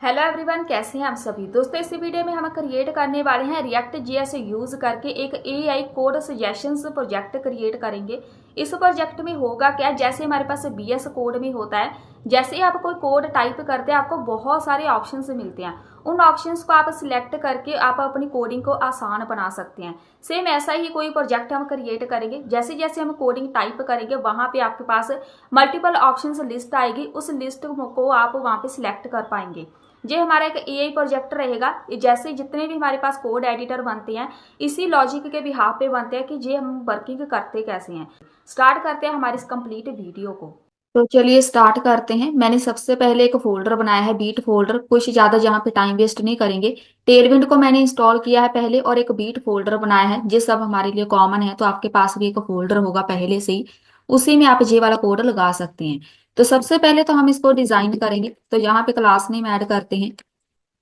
Hello everyone, कैसे हैं आप सभी दोस्तों। इस वीडियो में हम क्रिएट करने वाले हैं रिएक्ट जेएस यूज करके एक AI code suggestions project create करेंगे। इस प्रोजेक्ट में होगा क्या, जैसे हमारे पास बीएस कोड में होता है, जैसे ही आप कोई कोड टाइप करते हैं आपको बहुत सारे ऑप्शंस मिलते हैं। उन ऑप्शंस को आप सिलेक्ट करके आप अपनी कोडिंग को आसान बना सकते हैं। सेम ऐसा ही कोई प्रोजेक्ट हम क्रिएट करेंगे। जैसे जैसे हम कोडिंग टाइप करेंगे वहां पे आपके पास मल्टीपल ऑप्शंस लिस्ट आएगी, उस लिस्ट को आप वहां पे सिलेक्ट कर पाएंगे। ये हमारा एक एआई प्रोजेक्ट रहेगा। जैसे जितने भी हमारे पास कोड एडिटर बनते हैं इसी लॉजिक के बिहाफ पे बनते हैं कि ये हम वर्किंग करते कैसे हैं। स्टार्ट करते हैं हमारी इस कंप्लीट वीडियो को। तो चलिए स्टार्ट करते हैं। मैंने सबसे पहले एक फोल्डर बनाया है, बीट फोल्डर। कुछ ज्यादा जहाँ पे टाइम वेस्ट नहीं करेंगे। टेलविंड को मैंने इंस्टॉल किया है पहले और एक बीट फोल्डर बनाया है। ये सब हमारे लिए कॉमन है, तो आपके पास भी एक फोल्डर होगा पहले से ही, उसी में आप ये वाला कोड लगा सकते हैं। तो सबसे पहले तो हम इसको डिजाइन करेंगे, तो यहाँ पे क्लास नेम ऐड करते हैं।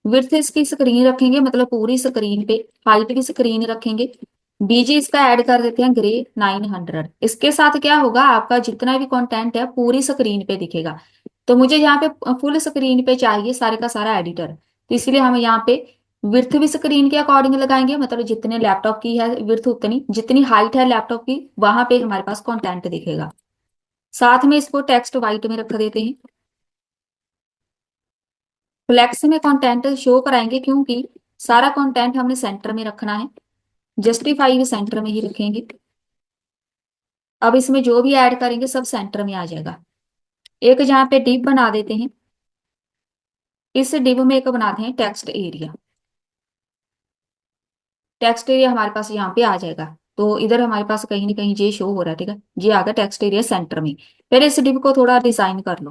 विड्थ इसकी स्क्रीन रखेंगे, मतलब पूरी स्क्रीन पे। हाइट की स्क्रीन रखेंगे। बीजी इसका ऐड कर देते हैं ग्रे 900। इसके साथ क्या होगा, आपका जितना भी कंटेंट है पूरी स्क्रीन पे दिखेगा। तो मुझे यहाँ पे फुल स्क्रीन पे चाहिए सारे का सारा एडिटर, तो इसलिए हम यहाँ पे विड्थ भी स्क्रीन के अकॉर्डिंग लगाएंगे, मतलब जितने लैपटॉप की है विड्थ उतनी, जितनी हाइट है लैपटॉप की वहां पे हमारे पास कंटेंट दिखेगा। साथ में इसको टेक्स्ट वाइट में रख देते हैं। फ्लेक्स में कंटेंट शो कराएंगे क्योंकि सारा कंटेंट हमने सेंटर में रखना है। जस्टिफाई भी सेंटर में ही रखेंगे। अब इसमें जो भी ऐड करेंगे सब सेंटर में आ जाएगा। एक जहाँ पे डिव बना देते हैं, इस डिव में एक बनाते हैं टेक्स्ट एरिया। टेक्स्ट एरिया हमारे पास यहाँ पे आ जाएगा। तो इधर हमारे पास कहीं ना कहीं ये शो हो रहा है, ठीक है। ये आ गया टेक्स्ट एरिया सेंटर में। पहले इस डिव को थोड़ा डिजाइन कर लो।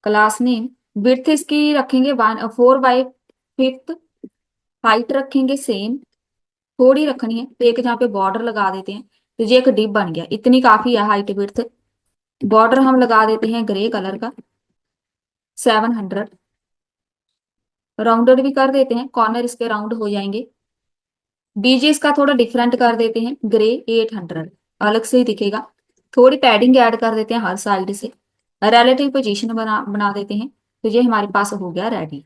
क्लास नेम विड्थ इसकी रखेंगे 4/5। हाइट रखेंगे सेम, थोड़ी रखनी है, तो एक जहाँ पे बॉर्डर लगा देते हैं। तो ये एक डिप बन गया, इतनी काफी है हाइट विड्थ। बॉर्डर हम लगा देते हैं ग्रे कलर का 700। राउंडेड भी कर देते हैं, कॉर्नर इसके राउंड हो जाएंगे। बीजे इसका थोड़ा डिफरेंट कर देते हैं, ग्रे 800, अलग से ही दिखेगा। थोड़ी पैडिंग ऐड कर देते हैं हर साइड से। रिलेटिव पोजीशन बना बना देते हैं। तो ये हमारे पास हो गया रेडी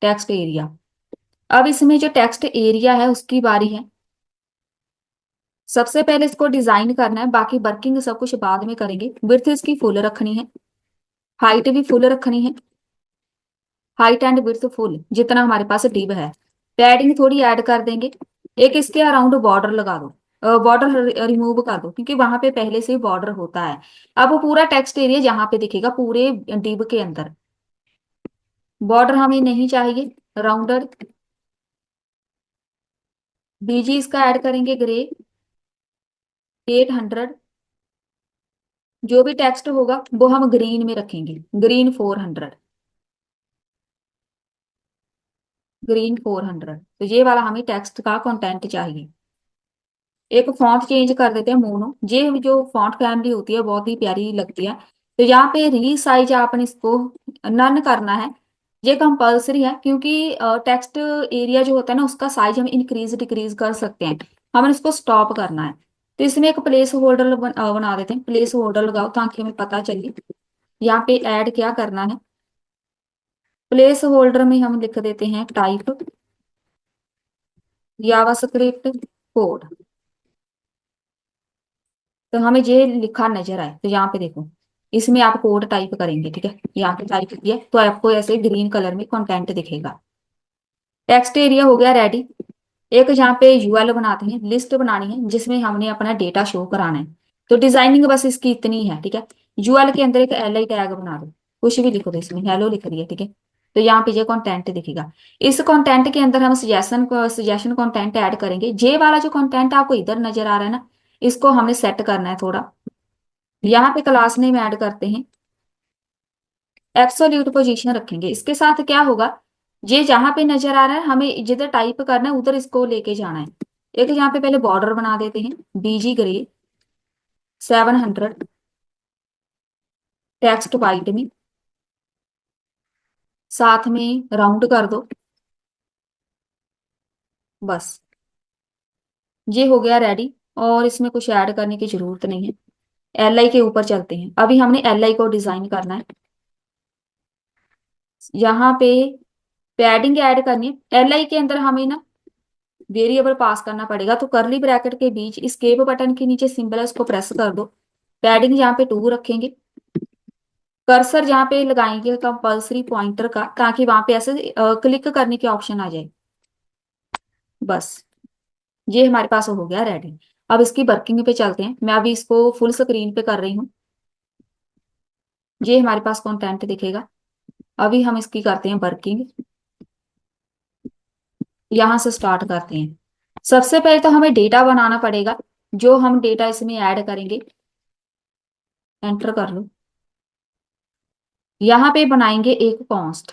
टेक्स्ट एरिया। अब इसमें जो टेक्स्ट एरिया है उसकी बारी है। सबसे पहले इसको डिजाइन करना है, बाकी वर्किंग सब कुछ बाद में करेंगे। विड्थ इसकी फुल रखनी है, हाइट भी फुल रखनी है। हाइट एंड विड्थ फुल जितना हमारे पास डिव है। पैडिंग थोड़ी ऐड कर देंगे। एक इसके अराउंड बॉर्डर लगा दो, बॉर्डर रिमूव कर दो क्योंकि वहां पे पहले से ही बॉर्डर होता है। अब वो पूरा टेक्स्ट एरिया यहाँ पे दिखेगा पूरे डिव के अंदर। बॉर्डर हमें नहीं चाहिए, राउंडर। बीजी इसका ऐड करेंगे ग्रे 800। जो भी टेक्स्ट होगा वो हम ग्रीन में रखेंगे, ग्रीन 400। ग्रीन 400, तो ये वाला हमें टेक्स्ट का कंटेंट चाहिए। एक फॉन्ट चेंज कर देते हैं मोनो। ये जो फॉन्ट फैमिली होती है बहुत ही प्यारी लगती है। तो यहाँ पे रीसाइज आपने इसको नन करना है। ये कंपलसरी है क्योंकि टेक्स्ट एरिया जो होता है ना उसका साइज हम इंक्रीज डिक्रीज कर सकते हैं। हमें इसको स्टॉप करना है। तो इसमें एक प्लेस होल्डर बना देते हैं। प्लेस होल्डर लगाओ ताकि हमें पता चले यहाँ पे ऐड क्या करना है। प्लेस होल्डर में हम लिख देते हैं टाइप जावास्क्रिप्ट कोड। तो हमें ये लिखा नजर आए तो यहाँ पे देखो, इसमें आप कोड टाइप करेंगे, ठीक है। यहाँ पे टाइप किया तो आपको ऐसे ग्रीन कलर में कंटेंट दिखेगा। टेक्स्ट एरिया हो गया रेडी। एक जहाँ पे यूएल बनाते हैं, लिस्ट बनानी है जिसमें हमने अपना डेटा शो कराना है। तो डिजाइनिंग बस इसकी इतनी है, ठीक है। यूएल के अंदर एक एल आई टैग बना दो, कुछ भी लिखो, तो इसमें हेलो लिख दिया, ठीक है। तो यहाँ पे ये कंटेंट दिखेगा। इस कंटेंट के अंदर हम सजेशन कंटेंट ऐड करेंगे। जे वाला जो कंटेंट आपको इधर नजर आ रहा है ना, इसको हमें सेट करना है थोड़ा। यहाँ पे क्लास नेम ऐड करते हैं, एब्सोल्यूट पोजीशन रखेंगे। इसके साथ क्या होगा, ये जहां पे नजर आ रहा है हमें जिधर टाइप करना है उधर इसको लेके जाना है। एक यहाँ पे पहले बॉर्डर बना देते हैं, बीजी ग्रे 700। टेक्स्ट वाइट में, साथ में राउंड कर दो बस। ये हो गया रेडी। और इसमें कुछ ऐड करने की जरूरत नहीं है। एल आई के ऊपर चलते हैं। अभी हमने एल आई को डिजाइन करना है। यहाँ पे पैडिंग ऐड करनी है। एल आई के अंदर हमें ना वेरिएबल पास करना पड़ेगा, तो करली ब्रैकेट के बीच escape बटन के नीचे सिंबल है उसको प्रेस कर दो। पैडिंग यहाँ पे 2 रखेंगे। कर्सर जहाँ पे लगाएंगे कंपल्सरी पॉइंटर का, ताकि वहां पे ऐसे क्लिक करने के ऑप्शन आ जाए। बस ये हमारे पास हो गया रेडी। अब इसकी वर्किंग पे चलते हैं। मैं अभी इसको फुल स्क्रीन पे कर रही हूँ। ये हमारे पास कंटेंट दिखेगा। अभी हम इसकी करते हैं वर्किंग। यहां से स्टार्ट करते हैं। सबसे पहले तो हमें डेटा बनाना पड़ेगा। जो हम डेटा इसमें ऐड करेंगे, एंटर कर लो। यहाँ पे बनाएंगे एक कॉन्स्ट।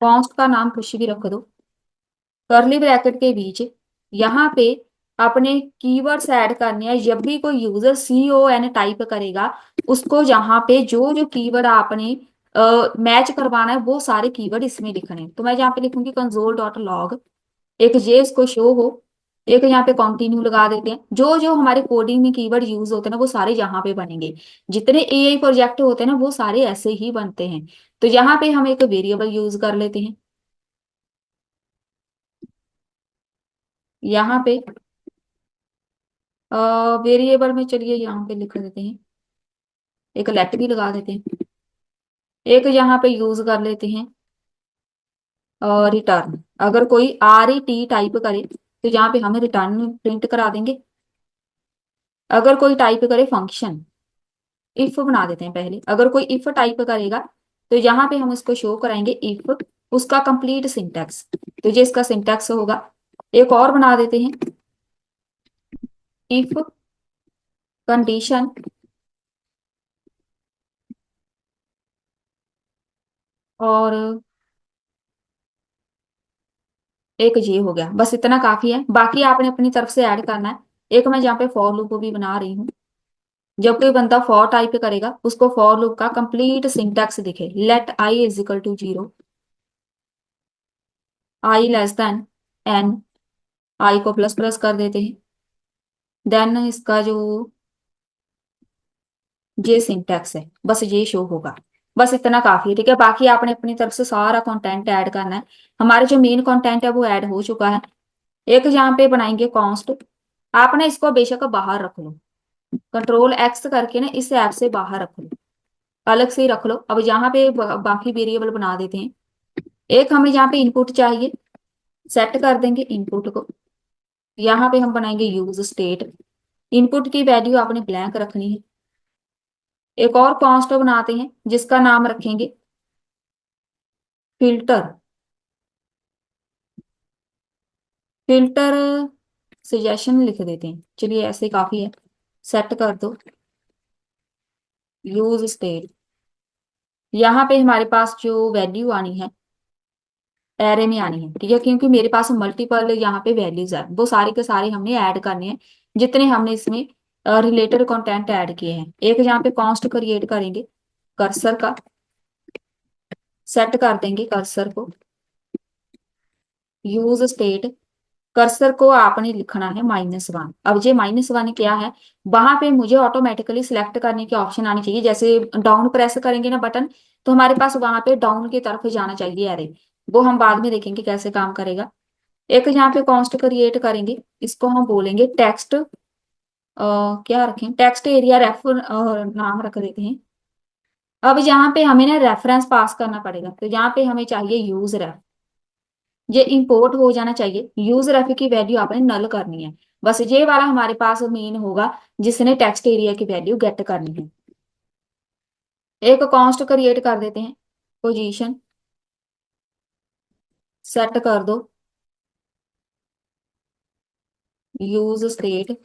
कॉन्स्ट का नाम कुछ भी रख दो। करली ब्रैकेट के बीच यहाँ पे अपने कीवर्ड्स ऐड करने हैं। जब भी कोई यूजर CON टाइप करेगा, उसको यहाँ पे जो जो कीवर्ड आपने मैच करवाना है वो सारे कीवर्ड इसमें लिखने हैं। तो मैं यहाँ पे लिखूंगी console.log। एक ये इसको शो हो। एक यहाँ पे कंटिन्यू लगा देते हैं। जो जो हमारे कोडिंग में कीवर्ड यूज होते हैं ना, वो सारे यहाँ पे बनेंगे। जितने AI प्रोजेक्ट होते हैं ना, वो सारे ऐसे ही बनते हैं। तो यहाँ पे हम एक वेरिएबल यूज कर लेते हैं। यहाँ पे वेरिएबल में चलिए यहाँ पे लिख देते हैं। एक लेट भी लगा देते हैं। एक यहाँ पे यूज कर लेते हैं रिटर्न। अगर कोई RET टाइप करे तो यहाँ पे हमें रिटर्न प्रिंट करा देंगे। अगर कोई टाइप करे फंक्शन, इफ बना देते हैं पहले। अगर कोई इफ टाइप करेगा तो यहाँ पे हम उसको शो कराएंगे इफ, उसका कंप्लीट सिंटैक्स। तो ये इसका सिंटैक्स होगा। एक और बना देते हैं, इफ कंडीशन। और एक ये हो गया। बस इतना काफी है, बाकी आपने अपनी तरफ से ऐड करना है। एक मैं यहाँ पे फॉर लूप भी बना रही हूँ। जब कोई बंदा फॉर टाइप करेगा, उसको फॉर लूप का कंप्लीट सिंटैक्स दिखे। Let I is equal to 0, I less than n। I को प्लस प्लस कर देते हैं। देन इसका जो ये सिंटैक्स है, बस ये शो होगा। बस इतना काफी है, ठीक है। बाकी आपने अपनी तरफ से सारा कंटेंट ऐड करना है। हमारे जो मेन कंटेंट है वो ऐड हो चुका है। एक यहाँ पे बनाएंगे कॉन्स्ट। आपने इसको बेशक बाहर रख लो, Ctrl+X करके ना इस ऐप से बाहर रख लो, अलग से ही रख लो। अब यहाँ पे बाकी वेरिएबल बना देते हैं। एक हमें यहाँ पे इनपुट चाहिए, सेट कर देंगे इनपुट को। यहाँ पे हम बनाएंगे यूज स्टेट। इनपुट की वैल्यू आपने ब्लैंक रखनी है। एक और कॉन्स्ट बनाते हैं जिसका नाम रखेंगे फिल्टर। फिल्टर सजेशन लिख देते हैं, चलिए ऐसे काफी है। सेट कर दो यूज स्टेट। यहाँ पे हमारे पास जो वैल्यू आनी है एरे में आनी है, ठीक है। क्योंकि मेरे पास मल्टीपल यहाँ पे वैल्यूज है, वो सारे के सारे हमने ऐड करने हैं जितने हमने इसमें रिलेटेड कंटेंट ऐड किए हैं। एक यहाँ पे कॉन्स्ट क्रिएट करेंगे कर्सर का। सेट कर देंगे कर्सर को यूज स्टेट। कर्सर को आपने लिखना है -1। अब ये -1 क्या है, वहां पे मुझे ऑटोमेटिकली सिलेक्ट करने की ऑप्शन आनी चाहिए। जैसे डाउन प्रेस करेंगे ना बटन, तो हमारे पास वहां पे डाउन की तरफ जाना चाहिए एरे। वो हम बाद में देखेंगे कैसे काम करेगा। एक यहाँ पे कॉन्स्ट क्रिएट करेंगे, इसको हम बोलेंगे टेक्स्ट। क्या रखें, टेक्स्ट एरिया रेफ नाम रख देते हैं। अब यहाँ पे हमें ना रेफरेंस पास करना पड़ेगा, तो यहाँ पे हमें चाहिए यूज रेफ। ये इंपोर्ट हो जाना चाहिए। यूज रेफ की वैल्यू आपने नल करनी है। बस ये वाला हमारे पास मेन होगा जिसने टेक्स्ट एरिया की वैल्यू गेट करनी है। एक कॉन्स्ट क्रिएट कर देते हैं, पोजीशन सेट कर दो यूज स्टेट।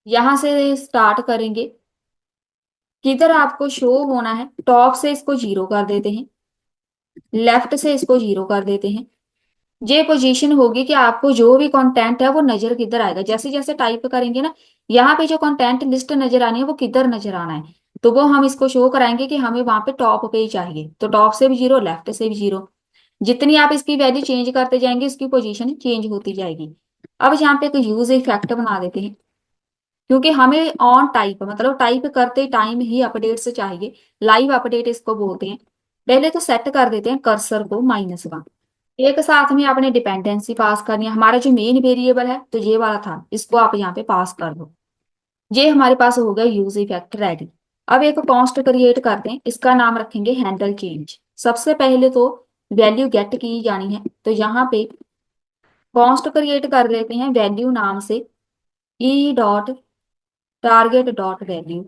यहां से स्टार्ट करेंगे, किधर आपको शो होना है। टॉप से इसको 0 कर देते हैं, लेफ्ट से इसको 0 कर देते हैं। ये पोजीशन होगी कि आपको जो भी कंटेंट है वो नजर किधर आएगा। जैसे जैसे टाइप करेंगे ना, यहाँ पे जो कंटेंट लिस्ट नजर आनी है वो किधर नजर आना है, तो वो हम इसको शो कराएंगे कि हमें वहां पे टॉप पे ही चाहिए। तो टॉप से भी 0, लेफ्ट से भी 0। जितनी आप इसकी वैल्यू चेंज करते जाएंगे, इसकी पोजीशन चेंज होती जाएगी। अब यहाँ पे एक यूज इफेक्ट बना देते हैं, क्योंकि हमें ऑन टाइप मतलब टाइप करते टाइम ही अपडेट्स चाहिए, लाइव अपडेट इसको बोलते हैं। पहले तो सेट कर देते हैं कर्सर को -1। एक साथ में आपने डिपेंडेंसी पास करनी है। हमारा जो मेन वेरिएबल है तो ये वाला था, इसको आप यहाँ पे पास कर दो। ये हमारे पास हो गया यूज इफेक्ट रेडी। अब एक कॉन्स्ट क्रिएट करते हैं, इसका नाम रखेंगे हैंडल चेंज। सबसे पहले तो वैल्यू गेट की जानी है, तो यहाँ पे कॉन्स्ट क्रिएट कर लेते हैं वैल्यू नाम से, E dot target dot value.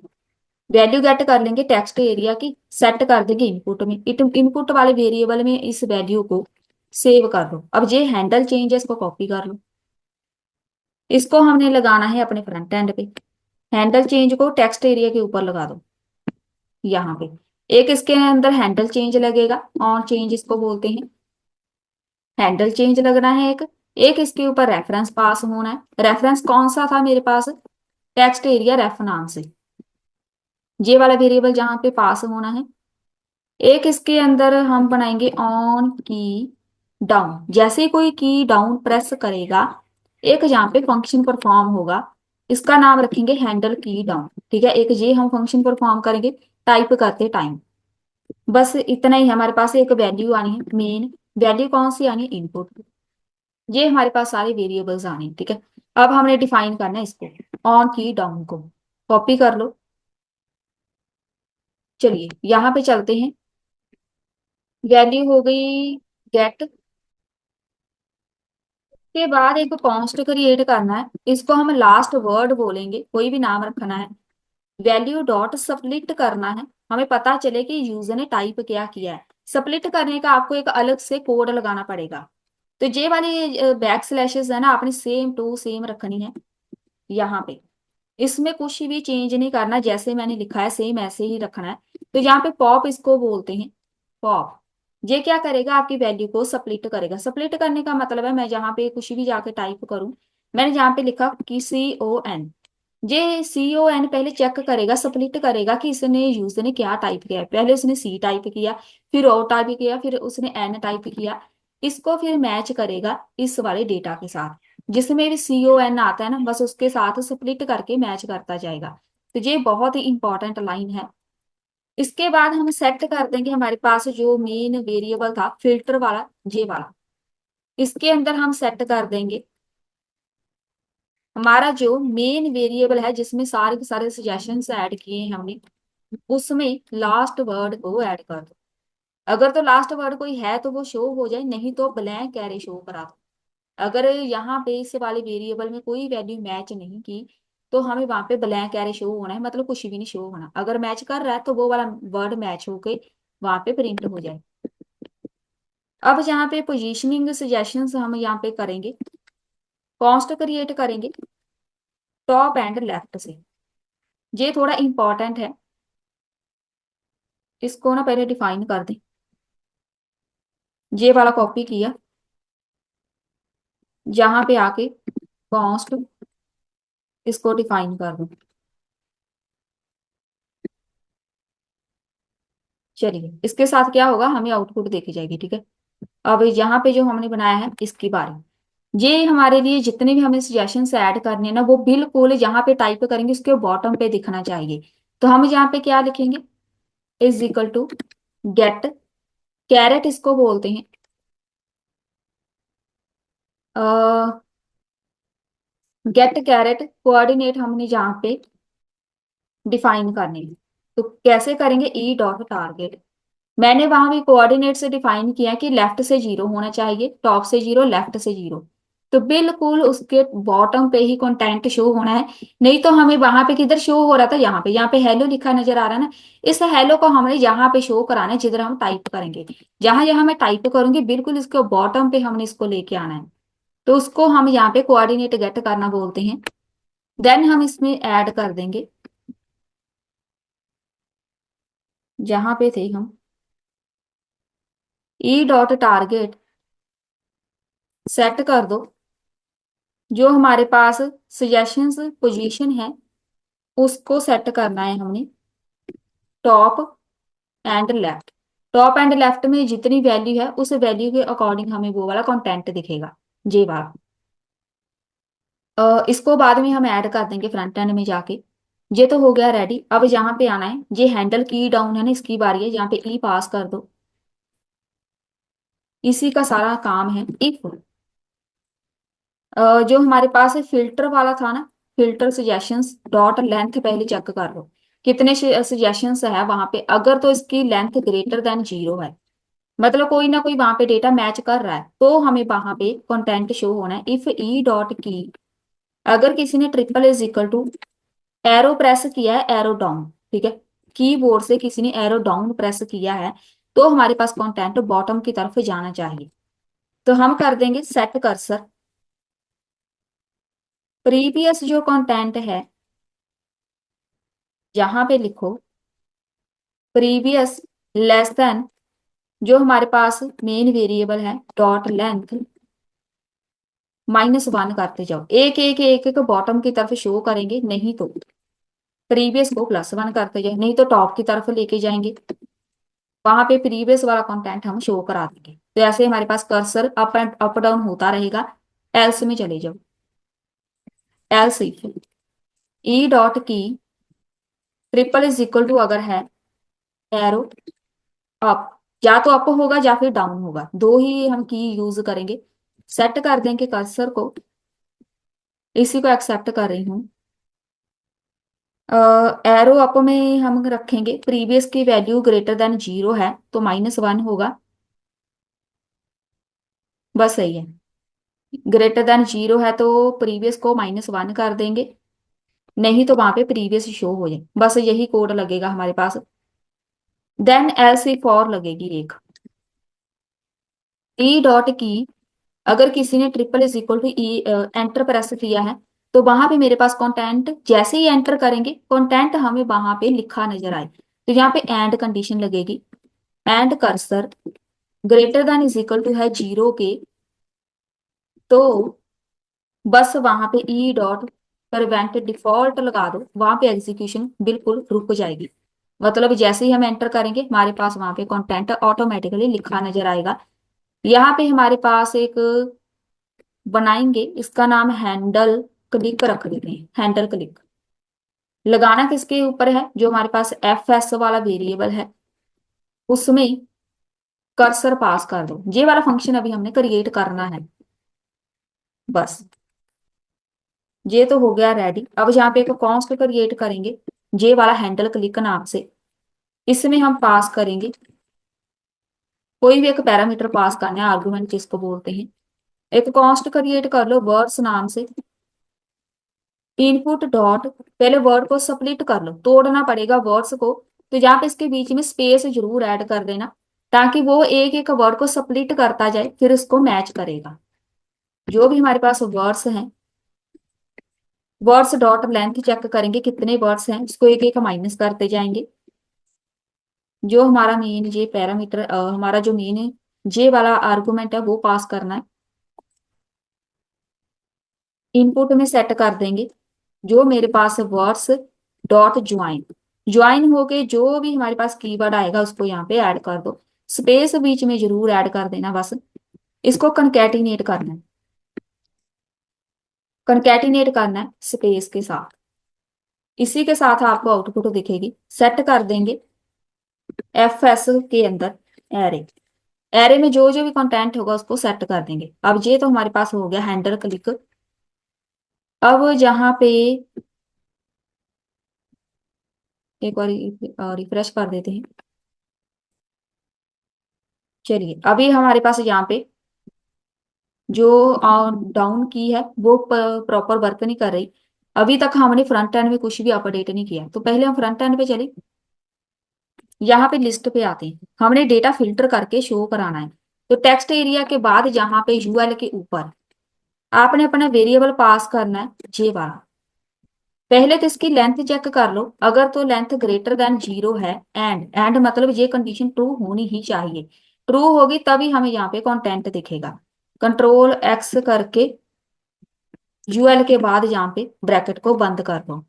Value gate कर लेंगे टेक्स्ट एरिया की, सेट कर देंगे इनपुट में। इनपुट वाले वेरिएबल में इस वैल्यू को सेव कर दो। अब ये हैंडल चेंज है, इसको कॉपी कर लो। इसको हमने लगाना है अपने फ्रंट एंड पे। हैंडल चेंज को टेक्स्ट एरिया के ऊपर लगा दो यहाँ पे। एक इसके अंदर हैंडल चेंज लगेगा, ऑन चेंज इसको बोलते हैं। हैंडल चेंज लगना है एक। एक इसके ऊपर रेफरेंस पास होना है। रेफरेंस कौन सा था मेरे पास, टेक्स्ट एरिया रेफ नाम से, ये वाला वेरिएबल जहां पे पास होना है। एक इसके अंदर हम बनाएंगे ऑन की डाउन। जैसे ही कोई की डाउन प्रेस करेगा, एक यहाँ पे फंक्शन परफॉर्म होगा, इसका नाम रखेंगे हैंडल की डाउन। ठीक है, एक ये हम फंक्शन परफॉर्म करेंगे टाइप करते टाइम। बस इतना ही हमारे पास एक वैल्यू आनी है मेन। वैल्यू कौन सी आनी है, इनपुट। ये हमारे पास सारे वेरिएबल्स आने हैं। ठीक है, अब हमने डिफाइन करना है इसको, ऑन की डाउन को कॉपी कर लो। चलिए यहाँ पे चलते हैं। वैल्यू हो गई गेट के बाद एक कॉन्स्ट क्रिएट करना है, इसको हम लास्ट वर्ड बोलेंगे, कोई भी नाम रखना है। वैल्यू डॉट स्प्लिट करना है, हमें पता चले कि यूजर ने टाइप क्या किया है। स्प्लिट करने का आपको एक अलग से कोड लगाना पड़ेगा। तो ये वाली बैक स्लैशेस है ना, आपने सेम टू सेम रखनी है यहाँ पे। इसमें कुछ भी चेंज नहीं करना, जैसे मैंने लिखा है सेम ऐसे ही रखना है। तो यहाँ पे पॉप इसको बोलते हैं, पॉप। ये क्या करेगा, आपकी वैल्यू को स्प्लिट करेगा। स्प्लिट करने का मतलब है मैं जहाँ पे कुछ भी जाके टाइप करूं, मैंने जहाँ पे लिखा कि CON, ये CON पहले चेक करेगा, स्प्लिट करेगा कि इसने यूजर ने क्या टाइप किया है। पहले उसने C टाइप किया, फिर O टाइप किया, फिर उसने N टाइप किया। इसको फिर मैच करेगा इस वाले डेटा के साथ, जिसमें भी CON आता है ना, बस उसके साथ स्प्लिट करके मैच करता जाएगा। तो ये बहुत ही इंपॉर्टेंट लाइन है। इसके बाद हम सेट कर देंगे हमारे पास जो मेन वेरिएबल था फिल्टर वाला, ये वाला। इसके अंदर हम सेट कर देंगे हमारा जो मेन वेरिएबल है, जिसमें सारे के सारे सजेशंस ऐड किए हैं हमने, उसमें लास्ट वर्ड को ऐड कर दो। अगर तो लास्ट वर्ड कोई है तो वो शो हो जाए, नहीं तो ब्लैंक कैरे शो करा दो। अगर यहाँ पे इस वाले वेरिएबल में कोई वैल्यू मैच नहीं की, तो हमें वहां पे ब्लैंक कैरे शो होना है, मतलब कुछ भी नहीं शो होना। अगर मैच कर रहा है तो वो वाला वर्ड मैच होके वहां पे प्रिंट हो जाए। अब यहाँ पे पोजीशनिंग सजेशंस हम यहाँ पे करेंगे, कॉन्स्ट क्रिएट करेंगे टॉप एंड लेफ्ट से। ये थोड़ा इंपॉर्टेंट है, इसको ना पहले डिफाइन कर दें। ये वाला कॉपी किया, यहाँ पे आके कॉन्स्ट, इसको डिफाइन कर दूं। चलिए इसके साथ क्या होगा, हमें आउटपुट देखी जाएगी। ठीक है, अब यहाँ पे जो हमने बनाया है इसकी बारी, ये हमारे लिए जितने भी हमें सजेशन ऐड करने हैं ना, वो बिल्कुल जहाँ पे टाइप करेंगे उसके बॉटम पे दिखना चाहिए। तो हम यहाँ पे क्या लिखेंगे, is equal to get caret, इसको बोलते हैं। गेट कैरेट कोऑर्डिनेट हमने जहाँ पे डिफाइन करने हैं। तो कैसे करेंगे, ई डॉट टारगेट। मैंने वहां भी कोऑर्डिनेट से डिफाइन किया कि लेफ्ट से 0 होना चाहिए, टॉप से 0, लेफ्ट से 0। तो बिल्कुल उसके बॉटम पे ही कंटेंट शो होना है। नहीं तो हमें वहां पे किधर शो हो रहा था, यहाँ पे हेलो लिखा नजर आ रहा है ना, इस हेलो को हमने यहाँ पे शो कराना है जिधर हम टाइप करेंगे। जहां जहां मैं टाइप करूंगी बिल्कुल इसके बॉटम पे हमने इसको लेके आना है। तो उसको हम यहाँ पे कोऑर्डिनेट गेट करना बोलते हैं। देन हम इसमें ऐड कर देंगे, जहां पे थे हम, ई डॉट टारगेट सेट कर दो। जो हमारे पास सजेशंस पोजीशन है उसको सेट करना है हमने top and left. Top and left में जितनी वैल्यू है उस वैल्यू के अकॉर्डिंग हमें वो वाला कंटेंट दिखेगा, ये वाला। इसको बाद में हम ऐड कर देंगे फ्रंट एंड में जाके। ये तो हो गया रेडी। अब यहाँ पे आना है, ये हैंडल की डाउन है ना, इसकी बारी है, यहाँ पे ई पास कर दो। इसी का सारा काम है। इफ जो हमारे पास फिल्टर वाला था ना, फिल्टर सजेशंस डॉट लेंथ पहले चेक कर लो कितने सजेशंस है वहां पे। अगर तो इसकी लेंथ ग्रेटर देन 0 है, मतलब कोई ना कोई वहां पे डेटा मैच कर रहा है, तो हमें वहां पे कंटेंट शो होना है। इफ ई डॉट की, अगर किसी ने triple is equal to arrow press किया है, एरो डाउन, ठीक है, कीबोर्ड से किसी ने एरो डाउन प्रेस किया है, तो हमारे पास कंटेंट बॉटम की तरफ जाना चाहिए। तो हम कर देंगे सेट कर्सर। प्रीवियस जो कंटेंट है, यहां पे लिखो प्रीवियस लेस देन, जो हमारे पास मेन वेरिएबल है डॉट लेंथ -1 करते जाओ। एक एक एक एक बॉटम की तरफ शो करेंगे, नहीं तो प्रीवियस को +1 करते जाए, नहीं तो टॉप की तरफ लेके जाएंगे, वहां पे प्रीवियस वाला कंटेंट हम शो करा देंगे। तो ऐसे हमारे पास cursor up and up down होता रहेगा। एल्स में चले जाओ। Else if e dot key triple is equal to अगर है एरो अप, या तो अप होगा या फिर डाउन होगा, दो ही हम की यूज करेंगे। सेट कर देंगे कर्सर को, इसी को एक्सेप्ट कर रही हूँ। एरो अप में हम रखेंगे प्रीवियस की वैल्यू ग्रेटर देन 0 है, तो -1 होगा। बस सही है। ग्रेटर देन 0 है तो प्रीवियस को -1 कर देंगे, नहीं तो वहां पे प्रीवियस शो हो जाए। बस यही कोड लगेगा हमारे पास। देन एल्स इफ और लगेगी एक, ई डॉट की, अगर किसी ने triple is equal to E enter press किया है, तो वहां पे मेरे पास कंटेंट जैसे ही एंटर करेंगे कंटेंट हमें वहां पे लिखा नजर आए, तो यहाँ पे एंड कंडीशन लगेगी। End cursor greater than is equal to है 0 के, तो बस वहां पे ई डॉट प्रिवेंट डिफॉल्ट लगा दो, वहां पे एग्जीक्यूशन बिल्कुल रुक जाएगी। मतलब जैसे ही हम एंटर करेंगे हमारे पास वहां पे कंटेंट ऑटोमेटिकली लिखा नजर आएगा। यहाँ पे हमारे पास एक बनाएंगे, इसका नाम हैंडल क्लिक रख देते हैं। हैंडल क्लिक लगाना किसके ऊपर है, जो हमारे पास एफ एस वाला वेरिएबल है उसमें कर्सर पास कर दो। ये वाला फंक्शन अभी हमने क्रिएट करना है। बस ये तो हो गया रेडी। अब यहाँ पे एक कॉन्स्ट क्रिएट करेंगे, जे वाला हैंडल क्लिक नाम से। इसमें हम पास करेंगे कोई भी एक पैरामीटर पास करना है, आर्गुमेंट जिसको बोलते हैं। एक कॉन्स्ट क्रिएट कर लो वर्ड्स नाम से। इनपुट डॉट, पहले वर्ड को स्प्लिट कर लो, तोड़ना पड़ेगा वर्ड्स को, तो यहाँ पे इसके बीच में स्पेस जरूर ऐड कर देना, ताकि वो एक एक वर्ड को स्प्लिट करता जाए, फिर उसको मैच करेगा। जो भी हमारे पास वर्ड्स हैं, वर्ड्स डॉट लेंथ चेक करेंगे कितने वर्ड्स हैं, उसको एक एक माइनस करते जाएंगे। जो हमारा मेन ये पैरामीटर हमारा जो मेन है, जे वाला आर्गुमेंट है वो पास करना है। इनपुट में सेट कर देंगे जो मेरे पास है वर्ड्स डॉट ज्वाइन। ज्वाइन होके जो भी हमारे पास कीवर्ड आएगा उसको यहाँ पे ऐड कर दो। स्पेस बीच में जरूर ऐड कर देना, बस इसको कंकैटिनेट करना है। कंकैटिनेट करना है स्पेस के साथ। इसी के साथ आपको आउटपुट दिखेगी। सेट कर देंगे एफ एस के अंदर एरे। एरे में जो जो भी कंटेंट होगा उसको सेट कर देंगे। अब ये तो हमारे पास हो गया हैंडल क्लिक। अब जहाँ पे एक बार रिफ्रेश कर देते हैं। चलिए अभी हमारे पास यहाँ पे जो डाउन की है वो प्रॉपर वर्क नहीं कर रही। अभी तक हमने फ्रंट एंड में कुछ भी अपडेट नहीं किया, तो पहले हम फ्रंट एंड पे चले। यहाँ पे लिस्ट पे आते हैं, हमने डेटा फिल्टर करके शो कराना है। तो टेक्स्ट एरिया के बाद यहाँ पे यूएल के ऊपर आपने अपना वेरिएबल पास करना है, जे वाला। पहले तो इसकी लेंथ चेक कर लो, अगर तो लेंथ ग्रेटर देन 0 है, एंड मतलब ये कंडीशन ट्रू होनी ही चाहिए। ट्रू होगी तभी हमें यहाँ पे कंटेंट दिखेगा। कंट्रोल एक्स करके यूएल के बाद यहाँ पे ब्रैकेट को बंद कर दो।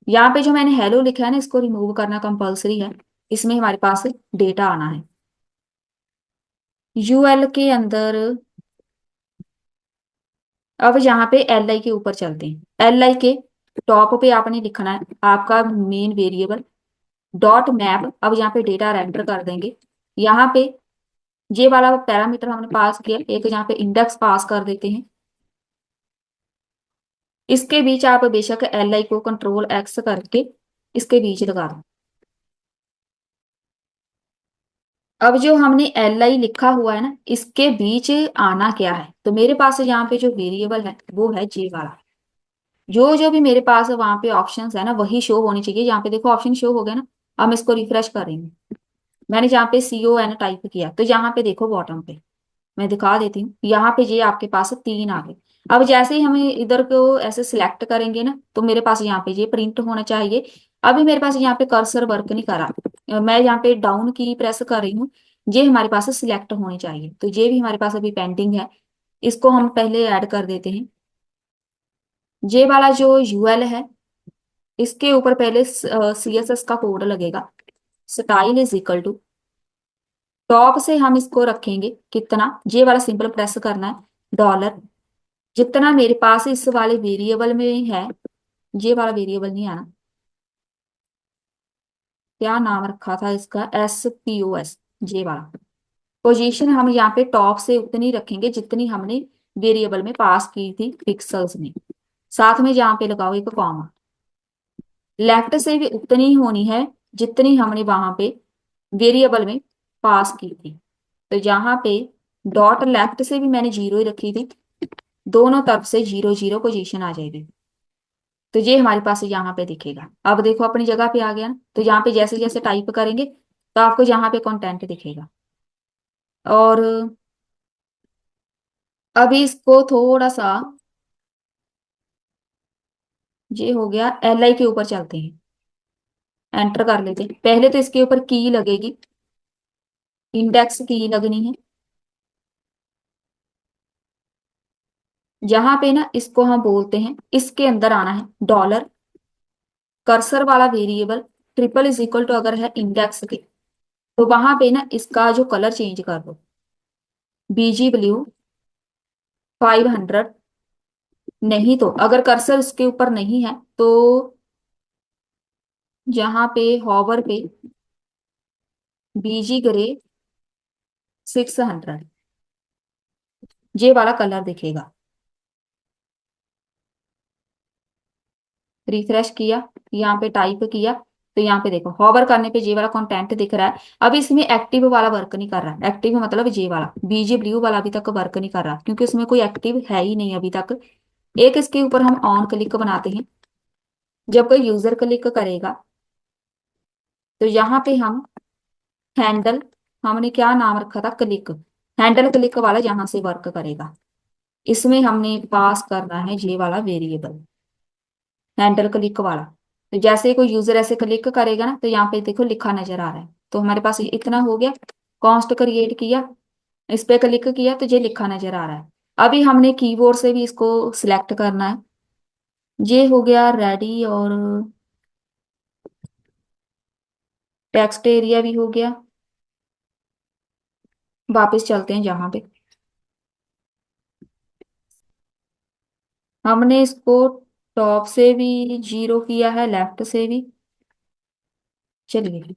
यहाँ पे जो मैंने हेलो लिखा है ना, इसको रिमूव करना कंपलसरी है। इसमें हमारे पास डेटा आना है। यूएल के अंदर अब यहाँ पे एल आई के ऊपर चलते हैं। एल आई के टॉप पे आपने लिखना है आपका मेन वेरिएबल डॉट मैप। अब यहाँ पे डेटा एंटर कर देंगे। यहाँ पे ये वाला पैरामीटर हमने पास किया, एक यहाँ पे इंडेक्स पास कर देते हैं। इसके बीच आप बेशक एल आई को कंट्रोल एक्स करके इसके बीच लगा दो। अब जो हमने एल आई लिखा हुआ है ना, इसके बीच आना क्या है, तो मेरे पास यहाँ पे जो वेरिएबल है वो है जे वाला। जो जो भी मेरे पास वहां पे ऑप्शंस है ना वही शो होनी चाहिए। यहाँ पे देखो ऑप्शन शो हो गया ना। अब इसको रिफ्रेश करेंगे। मैंने जहाँ पे CON टाइप किया तो यहाँ पे देखो बॉटम पे मैं दिखा देती हूँ, यहाँ पे ये आपके पास 3 आ गए। अब जैसे ही हमें इधर को ऐसे सिलेक्ट करेंगे ना तो मेरे पास यहाँ पे ये प्रिंट होना चाहिए। अभी मेरे पास यहाँ पे कर्सर वर्क नहीं करा, मैं यहाँ पे डाउन की प्रेस कर रही हूँ। ये हमारे पास सिलेक्ट होनी चाहिए, तो ये भी हमारे पास अभी पेंडिंग है। इसको हम पहले ऐड कर देते हैं। ये वाला जो यूएल है इसके ऊपर पहले CSS का कोड लगेगा। Style is equal to top से हम इसको रखेंगे कितना, ये वाला सिंपल प्रेस करना है डॉलर। जितना मेरे पास इस वाले वेरिएबल में है, ये वाला वेरिएबल नहीं आना, क्या नाम रखा था इसका, SPOS, ये वाला पोजीशन हम यहाँ पे टॉप से उतनी रखेंगे जितनी हमने वेरिएबल में पास की थी पिक्सल्स में। साथ में यहाँ पे लगाओ एक कॉमा। लेफ्ट से भी उतनी ही होनी है जितनी हमने वहां पे वेरिएबल में पास की थी। तो यहाँ पे डॉट लेफ्ट से भी मैंने 0 ही रखी थी, दोनों तरफ से 0 0 पोजीशन आ जाएगी। तो ये हमारे पास यहाँ पे दिखेगा। अब देखो अपनी जगह पे आ गया ना, तो यहाँ पे जैसे जैसे टाइप करेंगे तो आपको यहाँ पे कंटेंट दिखेगा। और अभी इसको थोड़ा सा, ये हो गया। एल आई के ऊपर चलते हैं, एंटर कर लेते हैं। पहले तो इसके ऊपर की लगेगी, इंडेक्स की लगनी है। जहां पे ना इसको हम बोलते हैं, इसके अंदर आना है डॉलर कर्सर वाला variable triple is equal to अगर है इंडेक्स के, तो वहां पे ना इसका जो कलर चेंज कर दो, BG ब्लू 500। नहीं तो अगर कर्सर उसके ऊपर नहीं है तो यहाँ पे हॉवर पे BG ग्रे 600, ये वाला कलर दिखेगा। रिफ्रेश किया, यहाँ पे टाइप किया, तो यहाँ पे देखो हॉवर करने पे जे वाला कंटेंट दिख रहा है। अब इसमें एक्टिव वाला वर्क नहीं कर रहा। एक्टिव मतलब जे वाला, BG ब्लू वाला अभी तक वर्क नहीं कर रहा क्योंकि उसमें कोई एक्टिव है ही नहीं अभी तक। एक इसके ऊपर हम ऑन क्लिक बनाते हैं। जब कोई यूजर क्लिक करेगा तो यहाँ पे हम हैंडल, हमने क्या नाम रखा था, क्लिक, हैंडल क्लिक वाला यहाँ से वर्क करेगा। इसमें हमने पास करना है ये वाला वेरिएबल हैंडल क्लिक वाला। तो जैसे ही कोई यूजर ऐसे क्लिक करेगा ना तो यहाँ पे देखो लिखा नजर आ रहा है, तो हमारे पास ये इतना हो गया। कॉन्स्ट क्रिएट किया, इस पे क्लिक किया तो ये लिखा नजर आ रहा है। अभी हमने कीबोर्ड से भी इसको सिलेक्ट करना है। ये हो गया रेडी, और टेक्स्ट एरिया भी हो गया। वापस चलते हैं जहां पे हमने इसको टॉप से भी 0 किया है, लेफ्ट से भी। चलिए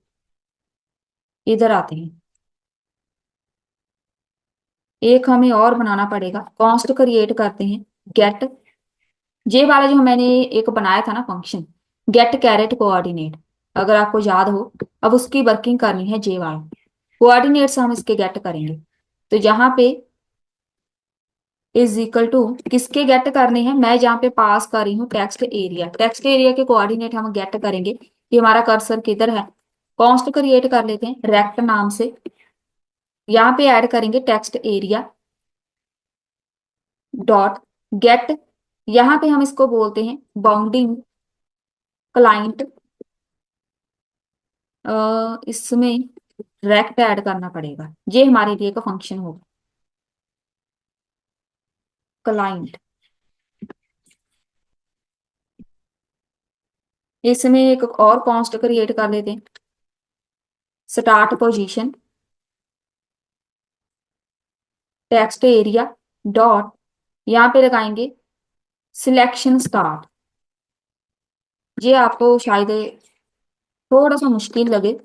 इधर आते हैं। एक हमें और बनाना पड़ेगा, कॉन्स्ट क्रिएट करते हैं। गेट, ये वाला जो मैंने एक बनाया था ना फंक्शन, गेट कैरेट कोऑर्डिनेट, अगर आपको याद हो, अब उसकी वर्किंग करनी है। जे वाला कोऑर्डिनेट्स हम इसके गेट करेंगे। तो यहाँ पे इज इक्वल टू किसके गेट करने हैं, मैं जहाँ पे पास कर रही हूँ टेक्स्ट एरिया, टेक्स्ट एरिया के कोऑर्डिनेट हम गेट करेंगे। कि हमारा कर्सर किधर है, कॉन्स्ट क्रिएट कर लेते हैं रेक्ट नाम से। यहाँ पे ऐड करेंगे टेक्स्ट एरिया डॉट गेट। यहाँ पे हम इसको बोलते हैं बाउंडिंग क्लाइंट। इसमें रेक्ट ऐड करना पड़ेगा, ये हमारे लिए का फंक्शन होगा क्लाइंट। इसमें एक और कॉन्स्ट क्रिएट कर लेते हैं, start position text area dot यहाँ पे लगाएंगे सिलेक्शन स्टार्ट। ये आपको शायद थोड़ा सा मुश्किल लगे।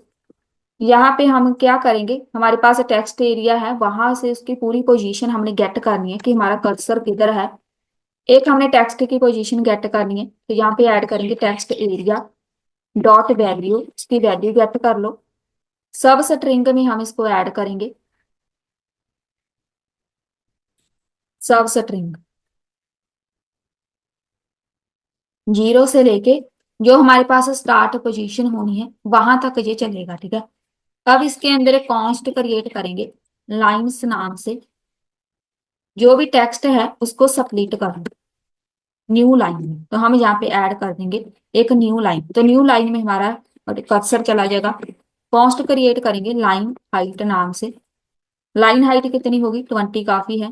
यहाँ पे हम क्या करेंगे, हमारे पास टेक्स्ट एरिया है, वहां से उसकी पूरी पोजीशन हमने गेट करनी है कि हमारा कर्सर किधर है। एक हमने टेक्स्ट की पोजीशन गेट करनी है, तो यहाँ पे ऐड करेंगे टेक्स्ट एरिया डॉट वैल्यू, इसकी वैल्यू गेट कर लो। सब स्ट्रिंग में हम इसको ऐड करेंगे, सब स्ट्रिंग जीरो से लेके जो हमारे पास स्टार्ट पोजीशन होनी है वहां तक ये चलेगा, ठीक है। अब इसके अंदर एक कॉन्स्ट क्रिएट करेंगे लाइन्स नाम से। जो भी टेक्स्ट है उसको स्प्लिट कर दो न्यू लाइन में, तो हम यहाँ पे ऐड कर देंगे एक न्यू लाइन। तो न्यू लाइन में हमारा कर्सर चला जाएगा। कॉन्स्ट क्रिएट करेंगे लाइन हाइट नाम से। लाइन हाइट कितनी होगी, 20 काफी है।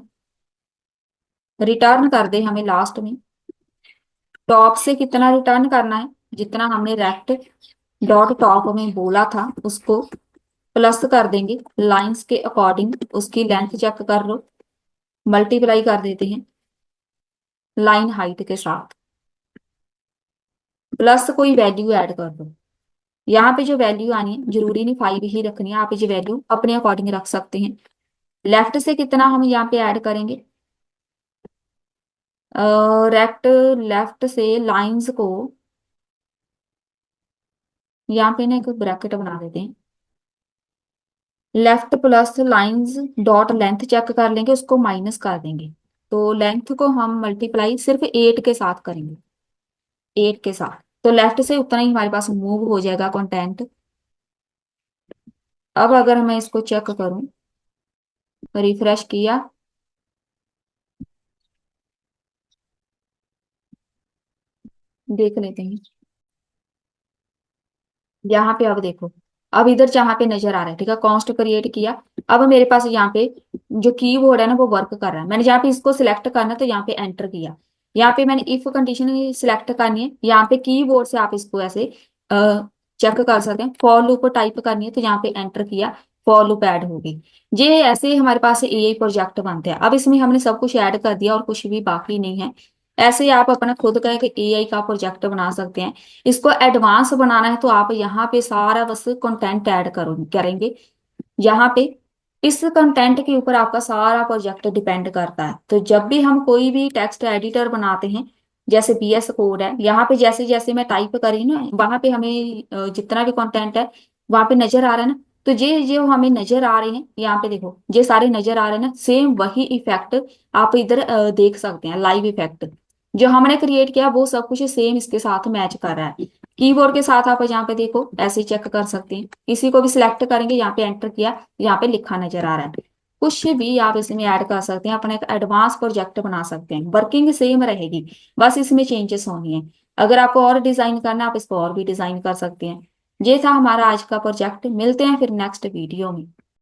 रिटर्न कर दे हमें लास्ट में टॉप से कितना रिटर्न करना है, जितना हमने रेक्ट डॉट टॉप में बोला था उसको प्लस कर देंगे लाइंस के अकॉर्डिंग। उसकी लेंथ चेक कर लो, मल्टीप्लाई कर देते हैं लाइन हाइट के साथ, प्लस कोई वैल्यू ऐड कर दो। यहाँ पे जो वैल्यू आनी है जरूरी नहीं 5 ही रखनी है, आप ये वैल्यू अपने अकॉर्डिंग रख सकते हैं। लेफ्ट से कितना हम यहाँ पे ऐड करेंगे, रेक्ट लेफ्ट से लाइंस को यहाँ पे ना एक ब्रैकेट बना देते हैं। Left plus lines dot length check कर लेंगे, उसको माइनस कर देंगे। तो लेंथ को हम मल्टीप्लाई सिर्फ 8 के साथ करेंगे, 8 के साथ। तो लेफ्ट से उतना ही हमारे पास मूव हो जाएगा कंटेंट। अब अगर मैं इसको चेक करूं, रिफ्रेश किया, देख लेते हैं। यहाँ पे अब देखो, अब इधर जहाँ पे नजर आ रहा है, ठीक है, कॉन्स्ट क्रिएट किया। अब मेरे पास यहाँ पे जो कीबोर्ड है ना वो वर्क कर रहा है। मैंने यहाँ पे इसको सिलेक्ट करना है, तो यहाँ पे एंटर किया। यहाँ पे मैंने इफ कंडीशन सिलेक्ट करनी है, यहाँ पे कीबोर्ड से आप इसको ऐसे चेक कर सकते हैं। फॉर लूप टाइप करनी है, तो यहाँ पे एंटर किया, फॉर लूप ऐड होगी। ये ऐसे ही हमारे पास एआई प्रोजेक्ट बनते हैं। अब इसमें हमने सब कुछ ऐड कर दिया और कुछ भी बाकी नहीं है। ऐसे ही आप अपना खुद का एक एआई का प्रोजेक्ट बना सकते हैं। इसको एडवांस बनाना है तो आप यहाँ पे सारा बस कंटेंट ऐड करो करेंगे। यहाँ पे इस कंटेंट के ऊपर आपका सारा प्रोजेक्ट डिपेंड करता है। तो जब भी हम कोई भी टेक्स्ट एडिटर बनाते हैं, जैसे बीएस कोड है, यहाँ पे जैसे जैसे मैं टाइप करी ना, वहां पे हमें जितना भी कंटेंट है वहां पे नजर आ रहा है ना, तो ये जो हमें नजर आ रहे हैं यहाँ पे देखो, ये सारे नजर आ रहे हैं ना, सेम वही इफेक्ट आप इधर देख सकते हैं, लाइव इफेक्ट जो हमने क्रिएट किया वो सब कुछ सेम इसके साथ मैच कर रहा है। कीबोर्ड के साथ आप यहाँ पे देखो ऐसे चेक कर सकते हैं। किसी को भी सिलेक्ट करेंगे, यहाँ पे एंटर किया, यहाँ पे लिखा नजर आ रहा है। कुछ भी आप इसमें ऐड कर सकते हैं, अपना एक एडवांस प्रोजेक्ट बना सकते हैं। वर्किंग सेम रहेगी, बस इसमें चेंजेस होनी है। अगर आपको और डिजाइन करना है आप इसको और भी डिजाइन कर सकते हैं। ये था हमारा आज का प्रोजेक्ट। मिलते हैं फिर नेक्स्ट वीडियो में।